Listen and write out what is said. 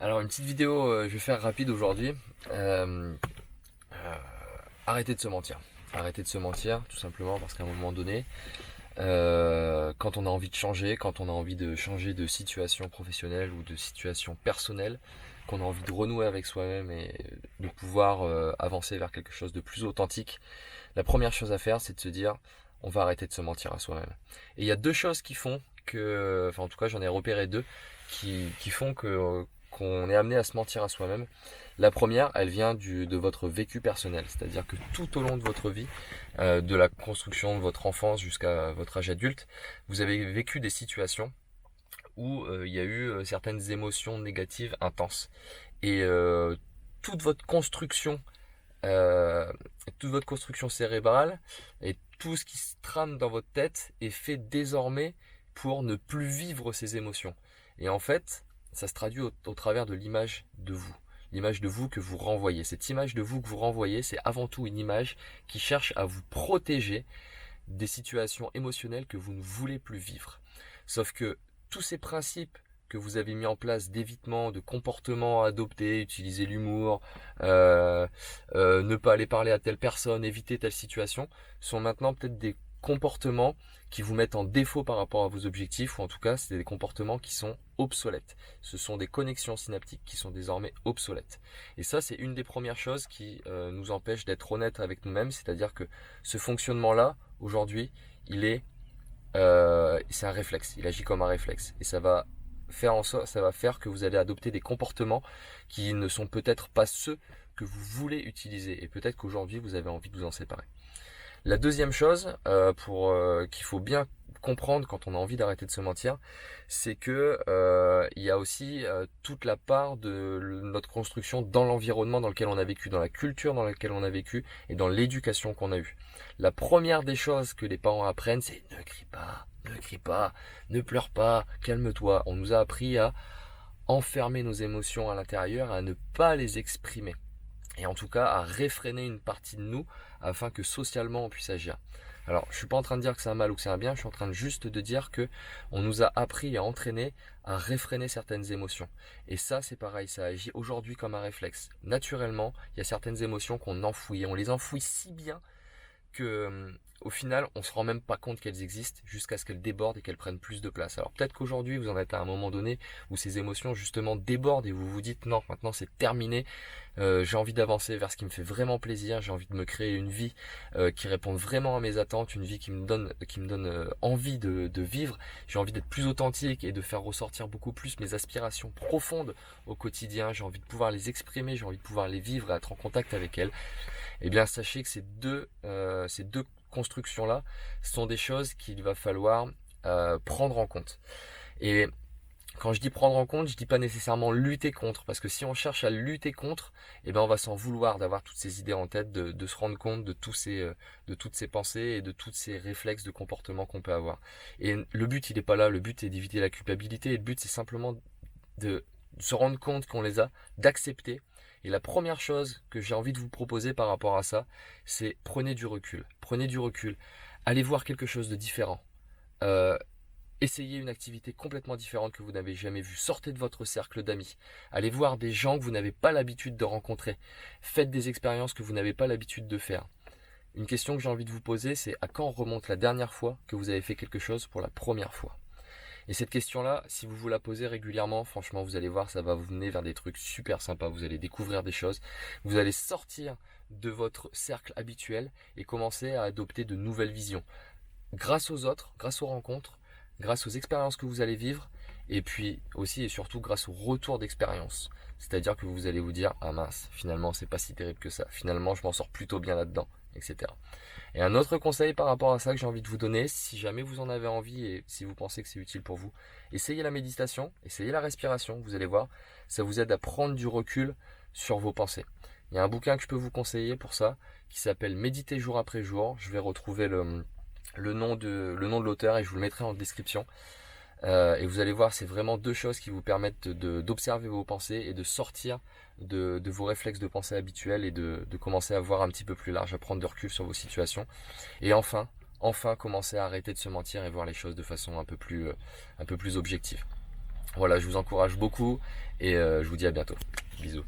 Alors une petite vidéo, je vais faire rapide aujourd'hui. Euh, euh, Arrêtez de se mentir. Arrêtez de se mentir, tout simplement parce qu'à un moment donné, quand on a envie de changer, quand on a envie de changer de situation professionnelle ou de situation personnelle, qu'on a envie de renouer avec soi-même et de pouvoir avancer vers quelque chose de plus authentique, la première chose à faire, c'est de se dire, on va arrêter de se mentir à soi-même. Et il y a deux choses qui font que, enfin en tout cas j'en ai repéré deux, qui font que qu'on est amené à se mentir à soi-même. La première, elle vient de votre vécu personnel, c'est-à-dire que tout au long de votre vie, de la construction de votre enfance jusqu'à votre âge adulte, vous avez vécu des situations où il y a eu certaines émotions négatives intenses. Et toute votre construction euh, toute votre construction cérébrale et tout ce qui se trame dans votre tête est fait désormais pour ne plus vivre ces émotions. Et en fait, ça se traduit au travers de l'image de vous. L'image de vous que vous renvoyez. Cette image de vous que vous renvoyez, c'est avant tout une image qui cherche à vous protéger des situations émotionnelles que vous ne voulez plus vivre. Sauf que tous ces principes que vous avez mis en place d'évitement, de comportement adopté, utiliser l'humour, ne pas aller parler à telle personne, éviter telle situation, sont maintenant peut-être des comportements qui vous mettent en défaut par rapport à vos objectifs, ou en tout cas c'est des comportements qui sont obsolètes. Ce sont des connexions synaptiques qui sont désormais obsolètes. Et ça c'est une des premières choses qui nous empêche d'être honnête avec nous-mêmes, c'est-à-dire que ce fonctionnement-là, aujourd'hui, c'est un réflexe. Il agit comme un réflexe, et ça va faire que vous allez adopter des comportements qui ne sont peut-être pas ceux que vous voulez utiliser, et peut-être qu'aujourd'hui vous avez envie de vous en séparer. La deuxième chose, qu'il faut bien comprendre quand on a envie d'arrêter de se mentir, c'est que il y a aussi toute la part de notre construction dans l'environnement dans lequel on a vécu, dans la culture dans laquelle on a vécu et dans l'éducation qu'on a eue. La première des choses que les parents apprennent, c'est ne crie pas, ne pleure pas, calme-toi. On nous a appris à enfermer nos émotions à l'intérieur, à ne pas les exprimer et en tout cas à réfréner une partie de nous afin que socialement on puisse agir. Alors, je suis pas en train de dire que c'est un mal ou que c'est un bien, je suis en train de juste de dire que on nous a appris et entraîné à réfréner certaines émotions. Et ça, c'est pareil, ça agit aujourd'hui comme un réflexe. Naturellement, il y a certaines émotions qu'on enfouit et on les enfouit si bien que au final, on se rend même pas compte qu'elles existent jusqu'à ce qu'elles débordent et qu'elles prennent plus de place. Alors peut-être qu'aujourd'hui, vous en êtes à un moment donné où ces émotions justement débordent et vous vous dites non, maintenant c'est terminé. J'ai envie d'avancer vers ce qui me fait vraiment plaisir. J'ai envie de me créer une vie qui réponde vraiment à mes attentes, une vie qui me donne envie de vivre. J'ai envie d'être plus authentique et de faire ressortir beaucoup plus mes aspirations profondes au quotidien. J'ai envie de pouvoir les exprimer, j'ai envie de pouvoir les vivre et être en contact avec elles. Eh bien, sachez que ces deux constructions-là sont des choses qu'il va falloir prendre en compte. Et quand je dis prendre en compte, je dis pas nécessairement lutter contre, parce que si on cherche à lutter contre, eh ben on va s'en vouloir d'avoir toutes ces idées en tête, de se rendre compte de toutes ces pensées et de tous ces réflexes de comportement qu'on peut avoir. Et le but, il est pas là. Le but, c'est d'éviter la culpabilité. Et le but, c'est simplement de se rendre compte qu'on les a, d'accepter. Et la première chose que j'ai envie de vous proposer par rapport à ça, c'est prenez du recul. Prenez du recul. Allez voir quelque chose de différent. Euh, Essayez une activité complètement différente que vous n'avez jamais vue. Sortez de votre cercle d'amis. Allez voir des gens que vous n'avez pas l'habitude de rencontrer. Faites des expériences que vous n'avez pas l'habitude de faire. Une question que j'ai envie de vous poser, c'est à quand remonte la dernière fois que vous avez fait quelque chose pour la première fois? Et cette question-là, si vous vous la posez régulièrement, franchement, vous allez voir, ça va vous mener vers des trucs super sympas. Vous allez découvrir des choses. Vous allez sortir de votre cercle habituel et commencer à adopter de nouvelles visions. Grâce aux autres, grâce aux rencontres, grâce aux expériences que vous allez vivre, et puis aussi et surtout grâce au retour d'expérience. C'est-à-dire que vous allez vous dire, ah mince, finalement, c'est pas si terrible que ça. Finalement, je m'en sors plutôt bien là-dedans, etc. Et un autre conseil par rapport à ça que j'ai envie de vous donner, si jamais vous en avez envie et si vous pensez que c'est utile pour vous, essayez la méditation, essayez la respiration, vous allez voir, ça vous aide à prendre du recul sur vos pensées. Il y a un bouquin que je peux vous conseiller pour ça, qui s'appelle Méditer jour après jour. Je vais retrouver le nom de l'auteur et je vous le mettrai en description. Et vous allez voir, c'est vraiment deux choses qui vous permettent d'observer vos pensées et de sortir de vos réflexes de pensée habituels et de commencer à voir un petit peu plus large, à prendre de recul sur vos situations. Et enfin commencer à arrêter de se mentir et voir les choses de façon un peu plus objective. Voilà, je vous encourage beaucoup et je vous dis à bientôt. Bisous.